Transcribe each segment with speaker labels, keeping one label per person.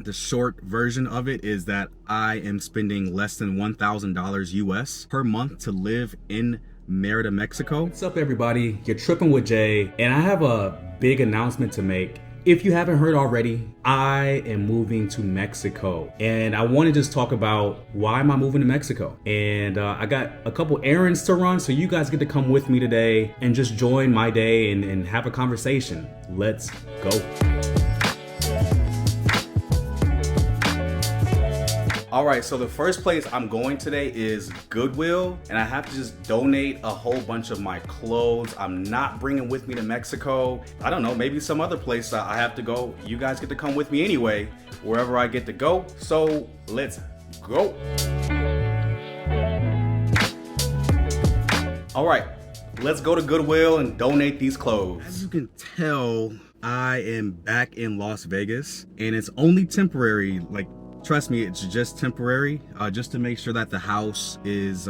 Speaker 1: The short version of it is that I am spending less than $1,000 US per month to live in Merida, Mexico. What's up, everybody? You're tripping with Jay, and I have a big announcement to make. If you haven't heard already, I am moving to Mexico, and I want to just talk about why am I moving to Mexico. And I got a couple errands to run, so you guys get to come with me today and just join my day and have a conversation. Let's go. All right, so the first place I'm going today is Goodwill, and I have to just donate a whole bunch of my clothes. I'm not bringing with me to Mexico. I don't know, maybe some other place I have to go. You guys get to come with me anyway, wherever I get to go. So let's go. All right, let's go to Goodwill and donate these clothes. As you can tell, I am back in Las Vegas, and it's only temporary. Like, trust me, it's just temporary, just to make sure that the house is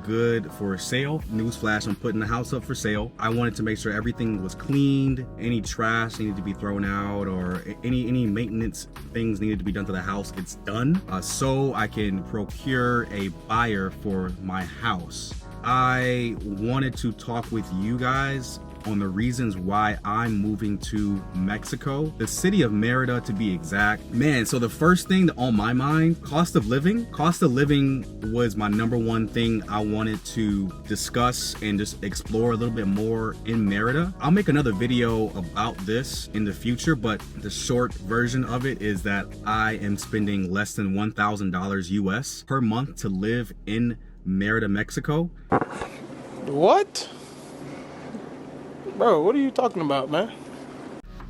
Speaker 1: good for sale. Newsflash, I'm putting the house up for sale. I wanted to make sure everything was cleaned, any trash needed to be thrown out, or any maintenance things needed to be done to the house, it's done, so I can procure a buyer for my house. I wanted to talk with you guys on the reasons why I'm moving to Mexico, the city of Merida to be exact. Man, so the first thing on my mind, cost of living. Cost of living was my number one thing I wanted to discuss and just explore a little bit more in Merida. I'll make another video about this in the future, but the short version of it is that I am spending less than $1,000 US per month to live in Merida, Mexico.
Speaker 2: What? Bro, what are you talking about, man?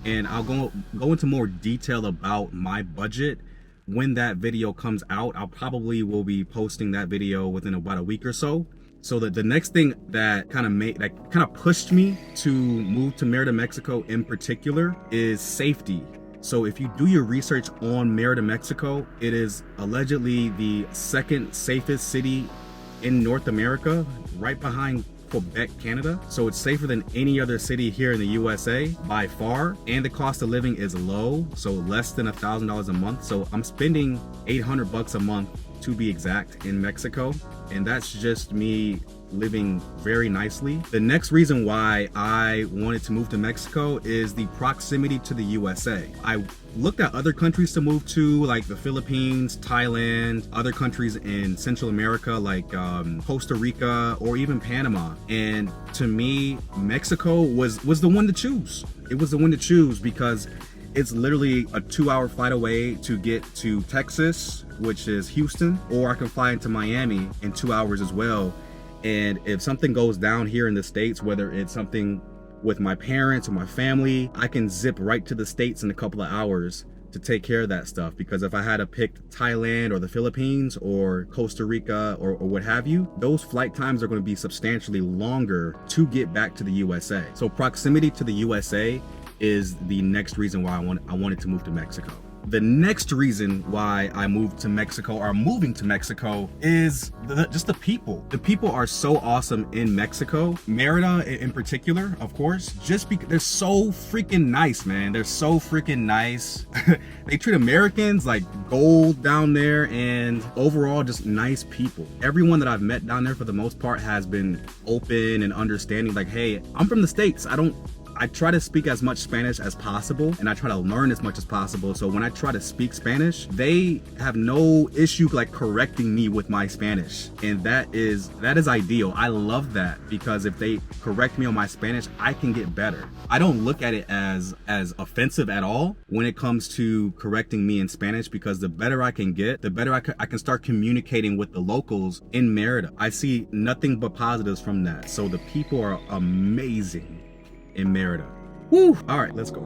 Speaker 1: And I'll go into more detail about my budget when that video comes out. I'll probably will be posting that video within about a week or so. So that the next thing that kind of pushed me to move to Merida, Mexico in particular is safety. So if you do your research on Merida, Mexico, it is allegedly the second safest city in North America, right behind Quebec, Canada. So it's safer than any other city here in the USA by far, and the cost of living is low, so less than $1,000 a month. So I'm spending $800 a month to be exact in Mexico, and that's just me living very nicely. The next reason why I wanted to move to Mexico is the proximity to the USA. I looked at other countries to move to, like the Philippines, Thailand, other countries in Central America like Costa Rica or even Panama. And to me, Mexico was the one to choose. It was the one to choose because it's literally a 2-hour flight away to get to Texas, which is Houston, or I can fly into Miami in 2 hours as well. And if something goes down here in the States, whether it's something with my parents or my family, I can zip right to the States in a couple of hours to take care of that stuff. Because if I had to pick Thailand or the Philippines or Costa Rica or what have you, those flight times are going to be substantially longer to get back to the USA. So proximity to the USA is the next reason why I wanted to move to Mexico. The next reason why I moved to Mexico, or moving to Mexico, is just the people. The people are so awesome in Mexico. Merida in particular, of course, just because they're so freaking nice, man. They're so freaking nice. They treat Americans like gold down there, and overall just nice people. Everyone that I've met down there for the most part has been open and understanding. Like, hey, I'm from the States. I try to speak as much Spanish as possible, and I try to learn as much as possible. So when I try to speak Spanish, they have no issue like correcting me with my Spanish. And that is ideal. I love that, because if they correct me on my Spanish, I can get better. I don't look at it as offensive at all when it comes to correcting me in Spanish, because the better I can get, the better I can start communicating with the locals in Merida. I see nothing but positives from that. So the people are amazing in Merida. Woo! All right, let's go.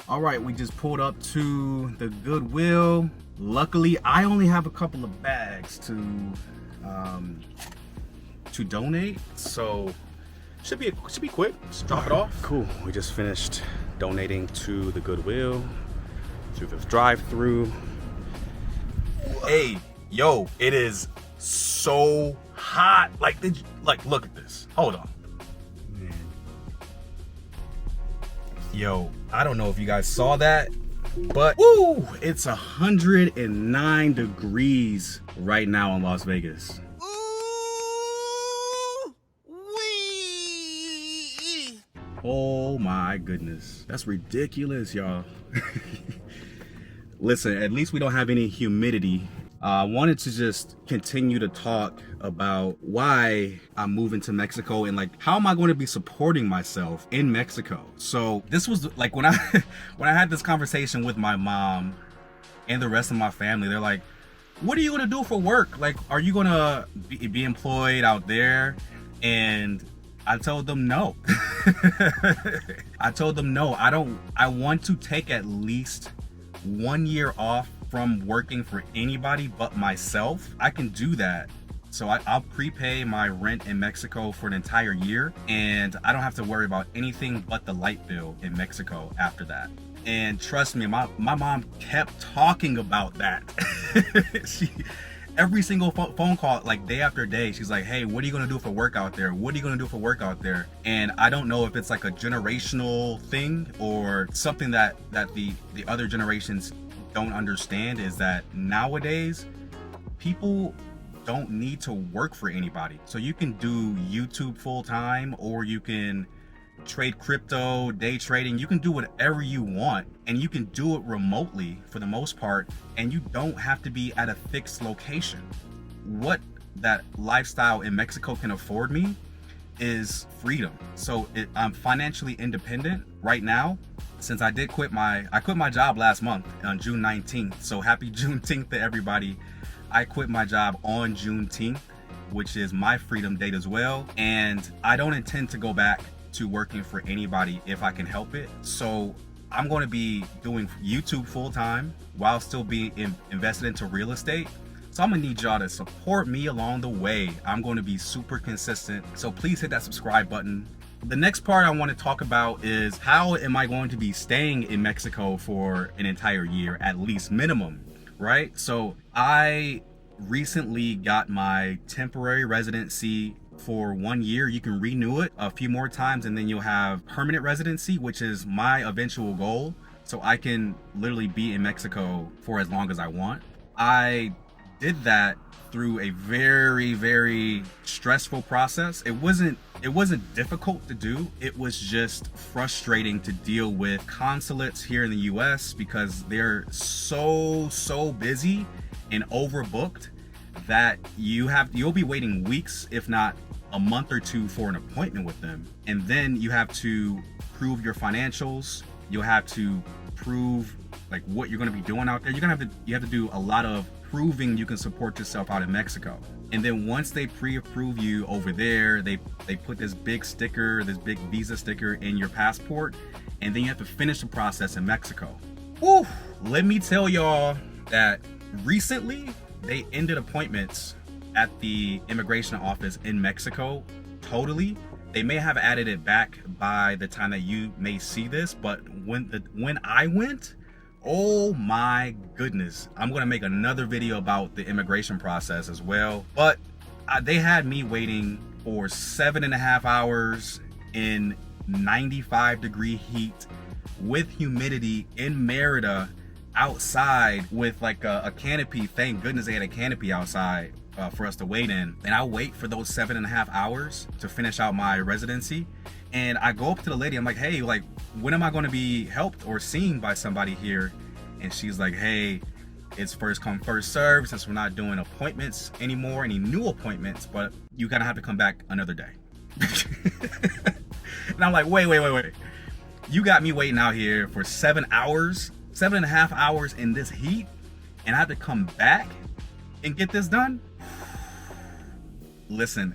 Speaker 1: All right, we just pulled up to the Goodwill. Luckily, I only have a couple of bags to donate, so should be quick. Just drop it off. Cool. We just finished donating to the Goodwill through the drive-through. Hey, yo, it is so hot. Like, look at this. Hold on. Man. Yo, I don't know if you guys saw that, but woo, it's 109 degrees right now in Las Vegas. Oh my goodness. That's ridiculous, y'all. Listen, at least we don't have any humidity. I wanted to just continue to talk about why I'm moving to Mexico and like how am I going to be supporting myself in Mexico. So this was like when I had this conversation with my mom and the rest of my family. They're like, what are you going to do for work? Like, are you going to be employed out there? And I told them no. I told them no. I want to take at least 1 year off from working for anybody but myself. I can do that. So I'll prepay my rent in Mexico for an entire year, and I don't have to worry about anything but the light bill in Mexico after that. And trust me, my mom kept talking about that. Every single phone call, like day after day, she's like, hey, what are you gonna do for work out there? What are you gonna do for work out there? And I don't know if it's like a generational thing or something that the other generations don't understand, is that nowadays people don't need to work for anybody. So you can do YouTube full time, or you can trade crypto, day trading. You can do whatever you want, and you can do it remotely for the most part, and you don't have to be at a fixed location. What that lifestyle in Mexico can afford me is freedom. So I'm financially independent right now, since I quit my job last month on June 19th. So happy Juneteenth to everybody. I quit my job on Juneteenth, which is my freedom date as well, and I don't intend to go back to working for anybody if I can help it. So I'm going to be doing YouTube full time while still being invested into real estate. So I'm gonna need y'all to support me along the way. I'm going to be super consistent. So please hit that subscribe button. The next part I want to talk about is how am I going to be staying in Mexico for an entire year, at least minimum, right? So I recently got my temporary residency for 1 year. You can renew it a few more times and then you'll have permanent residency, which is my eventual goal. So I can literally be in Mexico for as long as I want. I did that through a very, very stressful process. It wasn't difficult to do. It was just frustrating to deal with consulates here in the US because they're so busy and overbooked that you'll be waiting weeks, if not a month or two, for an appointment with them. And then you have to prove your financials. You'll have to prove like what you're going to be doing out there. You have to do a lot of proving you can support yourself out in Mexico. And then once they pre-approve you over there, they put this big sticker, this big visa sticker in your passport, and then you have to finish the process in Mexico. Whew, let me tell y'all that recently they ended appointments at the immigration office in Mexico totally. They may have added it back by the time that you may see this, but when I went, oh my goodness. I'm gonna make another video about the immigration process as well. But they had me waiting for 7.5 hours in 95-degree heat with humidity in Merida, outside with like a canopy. Thank goodness they had a canopy outside for us to wait in. And I wait for those 7.5 hours to finish out my residency. And I go up to the lady, I'm like, hey, like, when am I going to be helped or seen by somebody here? And she's like, hey, it's first come, first serve, since we're not doing appointments anymore, any new appointments, but you gotta have to come back another day. And I'm like, wait. You got me waiting out here for 7 hours, 7.5 hours in this heat, and I have to come back and get this done? Listen,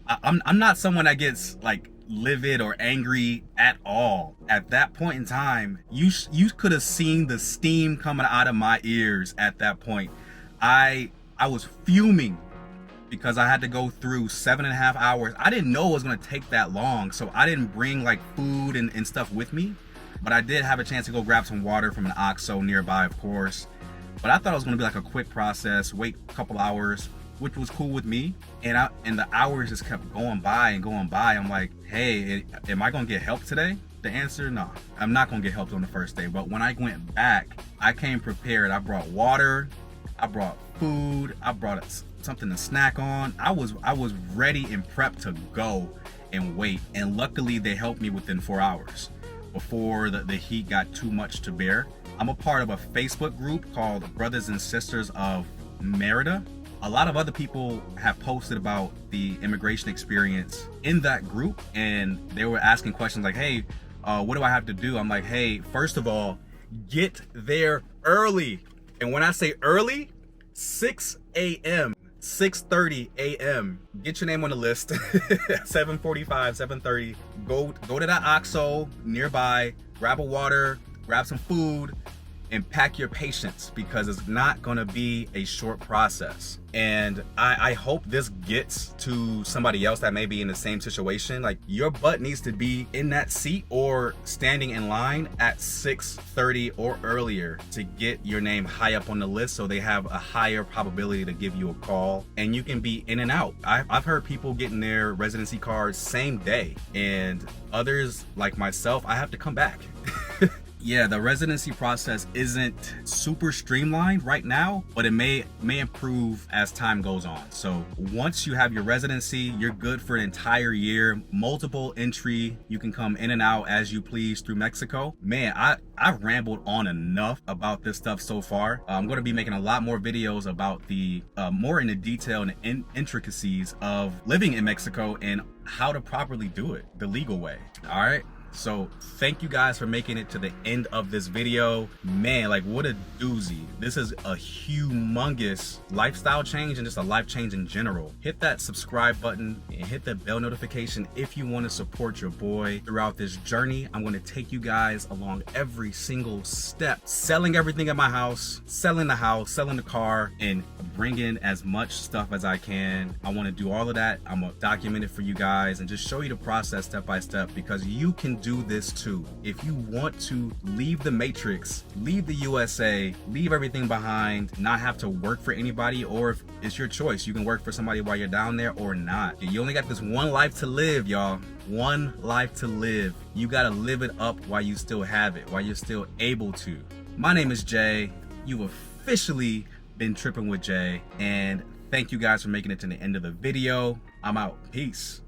Speaker 1: I'm not someone that gets like livid or angry at all. At that point in time, you could have seen the steam coming out of my ears at that point. I was fuming because I had to go through 7.5 hours. I didn't know it was going to take that long, so I didn't bring like food and stuff with me, but I did have a chance to go grab some water from an OXXO nearby, of course. But I thought it was going to be like a quick process, wait a couple hours, which was cool with me. And the hours just kept going by and going by. I'm like, hey, am I gonna get help today? The answer, no, I'm not gonna get helped on the first day. But when I went back, I came prepared. I brought water, I brought food, I brought something to snack on. I was ready and prepped to go and wait. And luckily they helped me within 4 hours before the heat got too much to bear. I'm a part of a Facebook group called Brothers and Sisters of Merida. A lot of other people have posted about the immigration experience in that group, and they were asking questions like, hey, what do I have to do? I'm like, hey, first of all, get there early. And when I say early, 6 a.m., 6:30 a.m. Get your name on the list. 7:45, 7:30. Go to that OXXO nearby, grab a water, grab some food, and pack your patience, because it's not gonna be a short process. And I hope this gets to somebody else that may be in the same situation. Like, your butt needs to be in that seat or standing in line at 6:30 or earlier to get your name high up on the list, so they have a higher probability to give you a call and you can be in and out. I've heard people getting their residency cards same day, and others like myself, I have to come back. Yeah, the residency process isn't super streamlined right now, but it may improve as time goes on. So once you have your residency, you're good for an entire year, multiple entry. You can come in and out as you please through Mexico. Man, I've rambled on enough about this stuff so far. I'm going to be making a lot more videos about the more in the detail and intricacies of living in Mexico and how to properly do it the legal way. All right. So thank you guys for making it to the end of this video. Man, like, what a doozy. This is a humongous lifestyle change and just a life change in general. Hit that subscribe button and hit the bell notification if you want to support your boy throughout this journey. I'm going to take you guys along every single step, selling everything at my house, selling the car, and bring in as much stuff as I can. I want to do all of that. I'm going to document it for you guys and just show you the process step by step, because you can do this too. If you want to leave the matrix, leave the USA, leave everything behind, not have to work for anybody, or if it's your choice, you can work for somebody while you're down there or not. You only got this one life to live, y'all. One life to live. You gotta live it up while you still have it, while you're still able to. My name is Jay. You've officially been tripping with Jay, and thank you guys for making it to the end of the video. I'm out. Peace.